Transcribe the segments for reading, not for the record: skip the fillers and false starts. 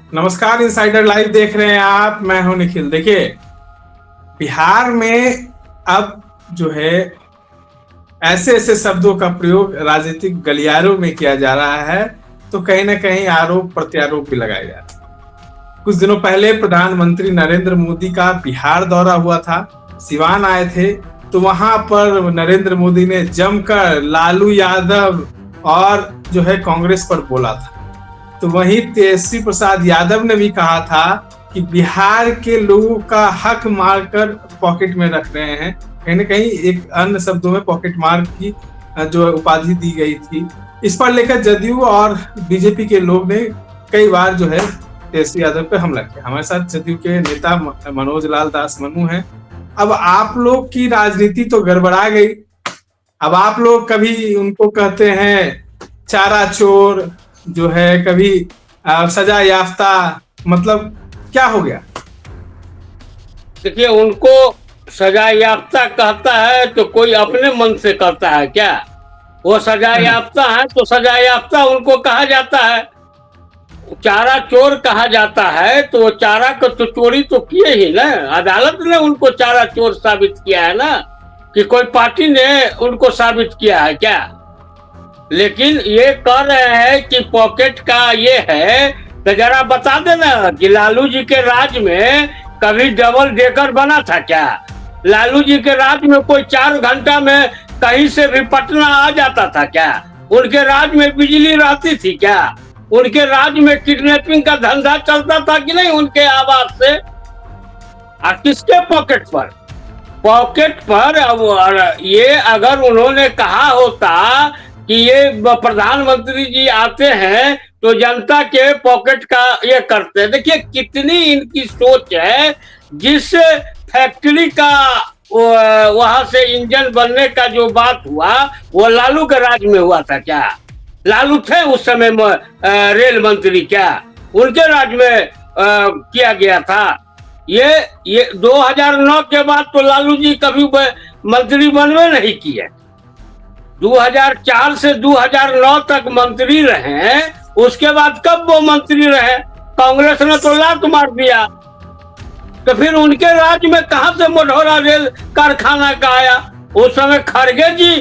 नमस्कार, insider live देख रहे हैं आप। मैं हूं निखिल। देखिए, बिहार में अब जो है ऐसे ऐसे शब्दों का प्रयोग राजनीतिक गलियारों में किया जा रहा है, तो कहीं ना कहीं आरोप प्रत्यारोप भी लगाए जा रहे हैं। कुछ दिनों पहले प्रधानमंत्री नरेंद्र मोदी का बिहार दौरा हुआ था, सिवान आए थे, तो वहां पर नरेंद्र मोदी ने जमकर लालू यादव और जो है कांग्रेस पर बोला था। तो वहीं तेजस्वी प्रसाद यादव ने भी कहा था कि बिहार के लोगों का हक मारकर पॉकेट में रख रहे हैं। कहीं ना कहीं एक अन्य शब्दों में पॉकेट मार की जो उपाधि दी गई थी, इस पर लेकर जदयू और बीजेपी के लोग ने कई बार जो है तेजस्वी यादव पे हमला किया। हमारे साथ जदयू के नेता मनोज लाल दास मनु हैं। अब आप लोग की राजनीति तो गड़बड़ा गई। अब आप लोग कभी उनको कहते हैं चारा चोर, जो है कभी सजा याफ्ता, मतलब क्या हो गया? देखिए, उनको सजा याफ्ता कहता है तो कोई अपने मन से करता है क्या? वो सजा याफ्ता है तो सजा याफ्ता उनको कहा जाता है। चारा चोर कहा जाता है तो वो चारा को तो चोरी तो किए ही ना। अदालत ने उनको चारा चोर साबित किया है ना, कि कोई पार्टी ने उनको साबित किया है क्या? लेकिन ये कह रहे हैं कि पॉकेट का ये है, तो जरा बता देना कि लालू जी के राज में कभी डबल डेकर बना था क्या? लालू जी के राज में कोई 4 घंटा में कहीं से भी पटना आ जाता था क्या? उनके राज में बिजली रहती थी क्या? उनके राज में किडनैपिंग का धंधा चलता था कि नहीं उनके आवाज से? और किसके पॉकेट पर? पॉकेट पर अब ये अगर उन्होंने कहा होता कि ये प्रधानमंत्री जी आते हैं तो जनता के पॉकेट का ये करते हैं। देखिए कितनी इनकी सोच है। जिस फैक्ट्री का वहां से इंजन बनने का जो बात हुआ वो लालू के राज में हुआ था क्या? लालू थे उस समय रेल मंत्री क्या? उनके राज में किया गया था। ये 2009 के बाद तो लालू जी कभी मंत्री बनवे नहीं किए। 2004 से 2009 तक मंत्री रहे, उसके बाद कब वो मंत्री रहे? कांग्रेस ने तो लात मार दिया। तो फिर उनके राज्य में कहां से मढ़ौरा रेल कारखाना का आया? उस समय खड़गे जी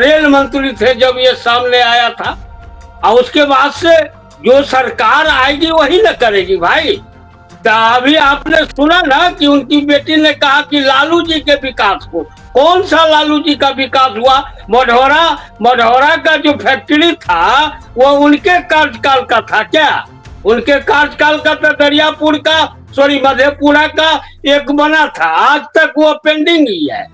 रेल मंत्री थे जब ये सामने आया था। और उसके बाद से जो सरकार आएगी वही न करेगी भाई। तो अभी आपने सुना ना कि उनकी बेटी ने कहा कि लालू जी के विकास को, कौन सा लालू जी का विकास हुआ? मढ़ौरा का जो फैक्ट्री था वो उनके कार्यकाल का था क्या? उनके कार्यकाल का तो दरियापुर का मधेपुरा का एक बना था, आज तक वो पेंडिंग ही है।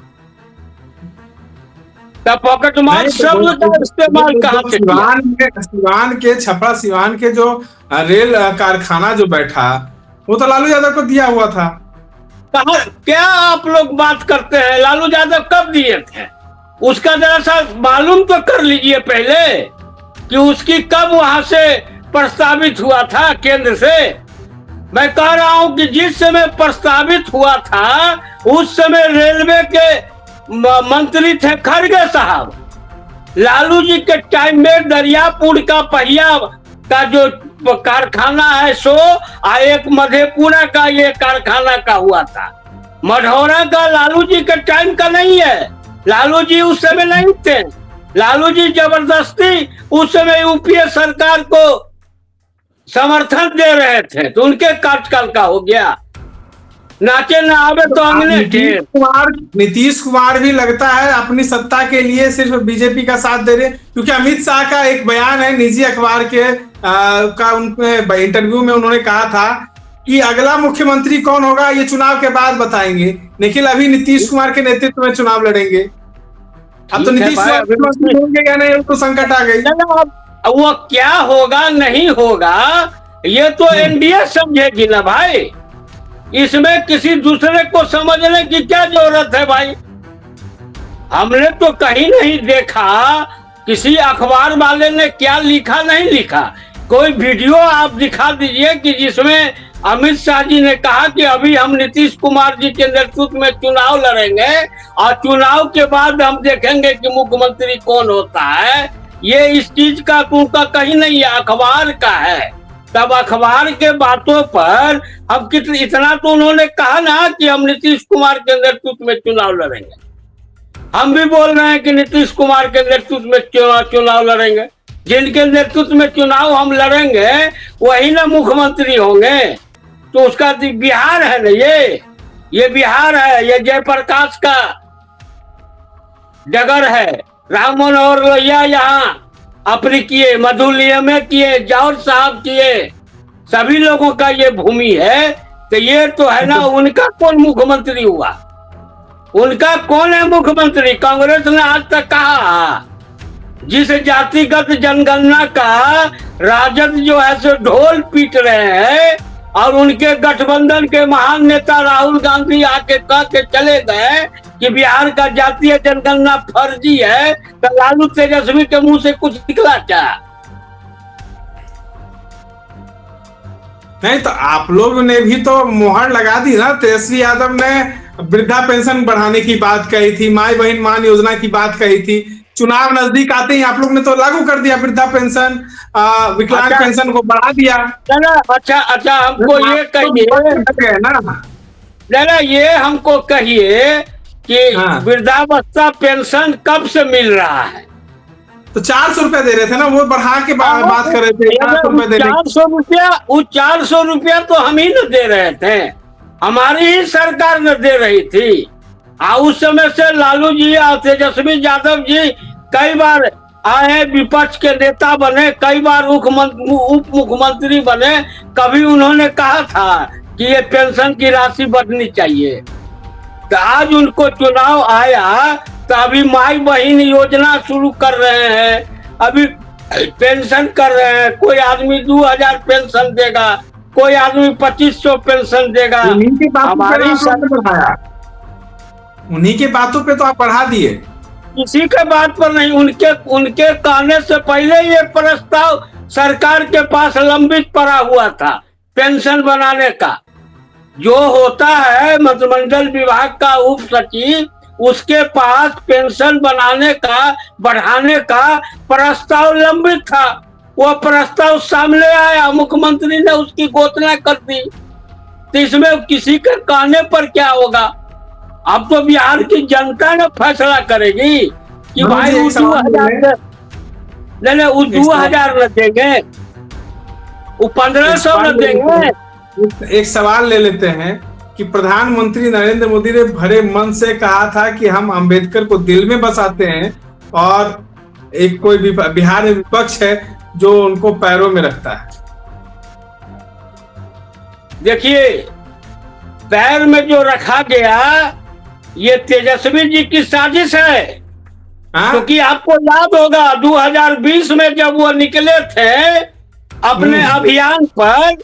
पॉकेट मार शब्द का इस्तेमाल कहाँ से किया? सिवान के छपरा सिवान के जो रेल कारखाना जो बैठा वो तो लालू यादव को दिया हुआ था। कहा क्या आप लोग बात करते हैं? लालू यादव कब दिए थे? उसका जरा सा मालूम तो कर लीजिए पहले कि उसकी कब वहां से प्रस्तावित हुआ था केंद्र से। मैं कह रहा हूं कि जिस समय प्रस्तावित हुआ था उस समय रेलवे के मंत्री थे खड़गे साहब। लालू जी के टाइम में दरियापुर का पहिया का जो कारखाना है सो एक मधेपुरा का ये कारखाना का हुआ था। मढ़ौरा का लालू जी के टाइम का नहीं है। लालू जी उस समय नहीं थे। लालू जी जबरदस्ती उस समय यूपीए सरकार को समर्थन दे रहे थे तो उनके कार्यकाल का हो गया। नाचे ना आवे तो अंगने नीतीश कुमार भी लगता है अपनी सत्ता के लिए सिर्फ बीजेपी का साथ दे रहे, क्योंकि अमित शाह का एक बयान है निजी अखबार के उनमें इंटरव्यू में उन्होंने कहा था कि अगला मुख्यमंत्री कौन होगा ये चुनाव के बाद बताएंगे। निखिल, अभी नीतीश कुमार के नेतृत्व में चुनाव लड़ेंगे। अब तो नीतीश कुमार मुख्यमंत्री होंगे या नहीं, तो संकट आ गई। वो क्या होगा नहीं होगा ये तो एनडीए समझेगी ना भाई। इसमें किसी दूसरे को समझने की क्या जरूरत है भाई? हमने तो कहीं नहीं देखा, किसी अखबार वाले ने क्या लिखा नहीं लिखा। कोई वीडियो आप दिखा दीजिए कि जिसमें अमित शाह जी ने कहा कि अभी हम नीतीश कुमार जी के नेतृत्व में चुनाव लड़ेंगे और चुनाव के बाद हम देखेंगे कि मुख्यमंत्री कौन होता है। ये इस चीज का उनका कहीं नहीं है, अखबार का है। तब अखबार के बातों पर हम कितने, इतना तो उन्होंने कहा ना कि हम नीतीश कुमार के नेतृत्व में चुनाव लड़ेंगे। हम भी बोल रहे हैं कि नीतीश कुमार के नेतृत्व में चुनाव लड़ेंगे। जिनके नेतृत्व में चुनाव हम लड़ेंगे वही ना मुख्यमंत्री होंगे। तो उसका बिहार है ना, ये बिहार है, ये जयप्रकाश का जगह है। राम मनोहर लोहिया यहाँ अपनी किए, मधुलिया में किए, जौहर साहब किए, सभी लोगों का ये भूमि है। तो ये तो है ना, उनका कौन मुख्यमंत्री हुआ? उनका कौन है मुख्यमंत्री? कांग्रेस ने आज तक कहा जिस जातिगत जनगणना का राजद जो है सो ढोल पीट रहे हैं, और उनके गठबंधन के महान नेता राहुल गांधी आके कह के चले गए कि बिहार का जातीय जनगणना फर्जी है, तो लालू तेजस्वी के मुंह से कुछ निकला क्या? नहीं तो आप लोग ने भी तो मुहर लगा दी ना। तेजस्वी यादव ने वृद्धा पेंशन बढ़ाने की बात कही थी, माई बहन मान योजना की बात कही थी। चुनाव नजदीक आते ही आप लोग ने तो लागू कर दिया वृद्धा पेंशन, विकलांग पेंशन को बढ़ा दिया। अच्छा हमको ये कहिए ना, ये हमको कहिए कि वृद्धावस्था पेंशन कब से मिल रहा है? तो 400 रुपया दे रहे थे ना, वो बढ़ा के बात कर रहे थे 400 रुपया। वो 400 रुपया तो हम ही न दे रहे थे, हमारी ही सरकार न दे रही थी। उस समय से लालू जी और तेजस्वी यादव जी कई बार आए, विपक्ष के नेता बने, कई बार उप मुख्यमंत्री बने। कभी उन्होंने कहा था कि ये पेंशन की राशि बढ़नी चाहिए। तो आज उनको चुनाव आया तो अभी माई बहन योजना शुरू कर रहे हैं, अभी पेंशन कर रहे हैं। कोई आदमी 2000 पेंशन देगा, कोई आदमी 2500 पेंशन देगा। उन्हीं के बातों पे तो आप बढ़ा दिए, किसी के बात पर नहीं। उनके कहने से पहले ये प्रस्ताव सरकार के पास लंबित पड़ा हुआ था पेंशन बनाने का। जो होता है मंत्रिमंडल विभाग का उप सचिव, उसके पास पेंशन बनाने का, बढ़ाने का प्रस्ताव लंबित था। वो प्रस्ताव सामने आया, मुख्यमंत्री ने उसकी घोषणा कर दी। तो इसमें किसी के कहने पर क्या होगा? अब तो बिहार की जनता ने फैसला करेगी कि भाई वो 2000 नहीं, वो 2000 न देंगे, वो 1500 न देंगे। एक सवाल ले लेते हैं कि प्रधानमंत्री नरेंद्र मोदी ने भरे मन से कहा था कि हम अंबेडकर को दिल में बसाते हैं, और एक कोई भी बिहार में विपक्ष है जो उनको पैरों में रखता है। देखिए, पैर में जो रखा गया ये तेजस्वी जी की साजिश है। क्योंकि आपको याद होगा 2020 में जब वो निकले थे अपने अभियान पर,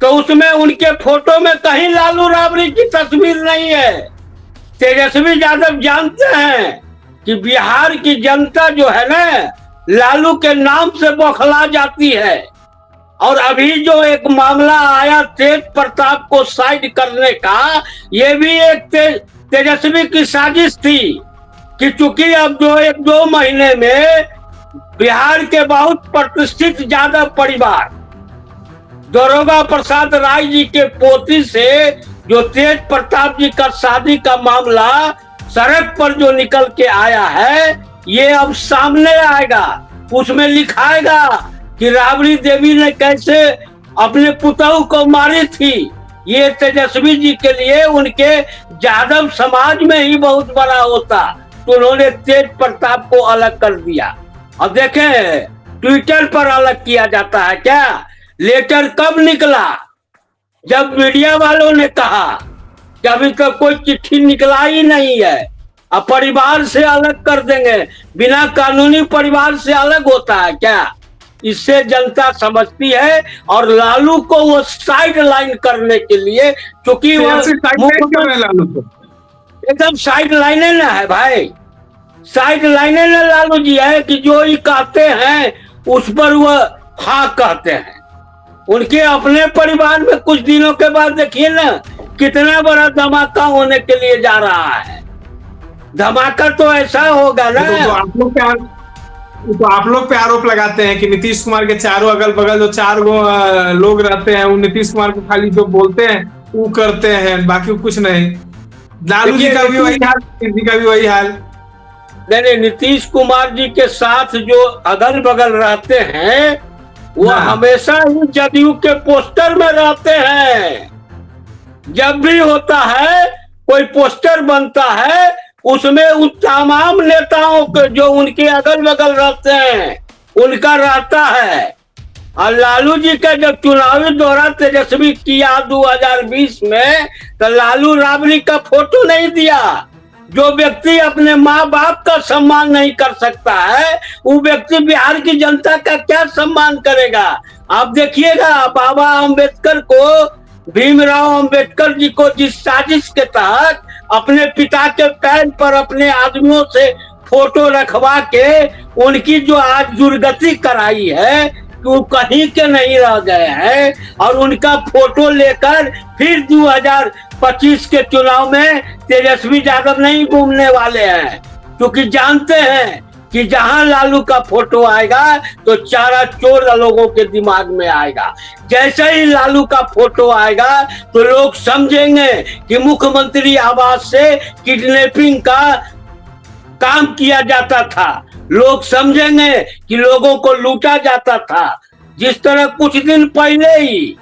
तो उसमें उनके फोटो में कहीं लालू राबड़ी की तस्वीर नहीं है। तेजस्वी यादव जानते हैं कि बिहार की जनता जो है ना, लालू के नाम से बौखला जाती है। और अभी जो एक मामला आया तेज प्रताप को साइड करने का, ये भी एक तेजस्वी की साजिश थी कि चूंकि अब जो 1-2 महीने में बिहार के बहुत प्रतिष्ठित यादव परिवार दरोगा प्रसाद राय जी के पोती से जो तेज प्रताप जी का शादी का मामला सड़क पर जो निकल के आया है, ये अब सामने आएगा। उसमें लिखाएगा कि राबड़ी देवी ने कैसे अपने पुतों को मारी थी। ये तेजस्वी जी के लिए उनके यादव समाज में ही बहुत बड़ा होता, तो उन्होंने तेज प्रताप को अलग कर दिया। अब देखें, ट्विटर पर अलग किया जाता है क्या? लेटर कब निकला? जब मीडिया वालों ने कहा कि अभी तक कोई चिट्ठी निकला ही नहीं है, अब परिवार से अलग कर देंगे। बिना कानूनी परिवार से अलग होता है क्या? इससे जनता समझती है। और लालू को वो साइड लाइन करने के लिए, क्योंकि वो एकदम साइड लाइने ना है भाई, साइड लाइने ना लालू जी है कि जो ही कहते हैं उस पर वो हाँ कहते हैं। उनके अपने परिवार में कुछ दिनों के बाद देखिए ना कितना बड़ा धमाका होने के लिए जा रहा है। धमाका तो ऐसा होगा ना, तो आप लोग पे आरोप लगाते हैं कि नीतीश कुमार के चारों अगल बगल जो 4 लोग रहते हैं, वो नीतीश कुमार को खाली जो बोलते हैं वो करते हैं, बाकी कुछ नहीं। लालू जी देखिए का भी वही हाल, जी का भी वही हाल। नहीं, नीतीश कुमार जी के साथ जो अगल बगल रहते हैं वो हाँ। हमेशा ही जदयू के पोस्टर में रहते हैं। जब भी होता है कोई पोस्टर बनता है, उसमें उन तमाम नेताओं के जो उनके अगल बगल रहते हैं उनका रहता है। और लालू जी का जब चुनावी दौरा तेजस्वी किया 2020 में, तो लालू राबड़ी का फोटो नहीं दिया। जो व्यक्ति अपने माँ बाप का सम्मान नहीं कर सकता है, वो व्यक्ति बिहार की जनता का क्या सम्मान करेगा? आप देखिएगा, बाबा अम्बेडकर को, भीमराव अम्बेडकर जी को जिस साजिश के तहत अपने पिता के पैर पर अपने आदमियों से फोटो रखवा के उनकी जो आज दुर्गति कराई है, वो कहीं के नहीं रह गए हैं। और उनका फोटो लेकर फिर 2025 के चुनाव में तेजस्वी यादव नहीं घूमने वाले हैं, क्योंकि जानते हैं कि जहां लालू का फोटो आएगा तो चारा चोर लोगों के दिमाग में आएगा। जैसे ही लालू का फोटो आएगा तो लोग समझेंगे कि मुख्यमंत्री आवास से किडनैपिंग का काम किया जाता था। लोग समझेंगे कि लोगों को लूटा जाता था। जिस तरह कुछ दिन पहले ही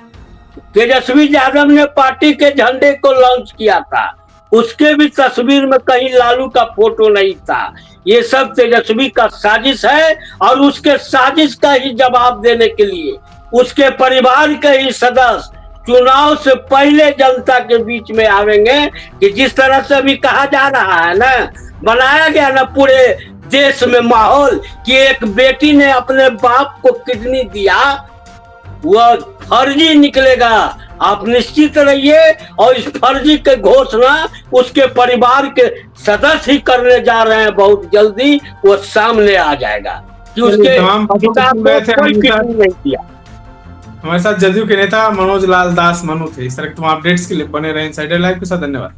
तेजस्वी यादव ने पार्टी के झंडे को लॉन्च किया था, उसके भी तस्वीर में कहीं लालू का फोटो नहीं था। ये सब तेजस्वी का साजिश है, और उसके साजिश का ही जवाब देने के लिए उसके परिवार के ही सदस्य चुनाव से पहले जनता के बीच में आवेंगे। कि जिस तरह से अभी कहा जा रहा है ना, बनाया गया ना पूरे देश में माहौल कि एक बेटी ने अपने बाप को किडनी दिया, वह फर्जी निकलेगा। आप निश्चित रहिए, और इस फर्जी के घोषणा उसके परिवार के सदस्य ही करने जा रहे हैं। बहुत जल्दी वो सामने आ जाएगा कि उसके पिता को कोई किडनी नहीं दिया। हमारे साथ जदयू के नेता मनोज लाल दास मनु थे। इस तरह के तमाम अपडेट्स के लिए बने रहे इनसाइडर लाइव के साथ। धन्यवाद।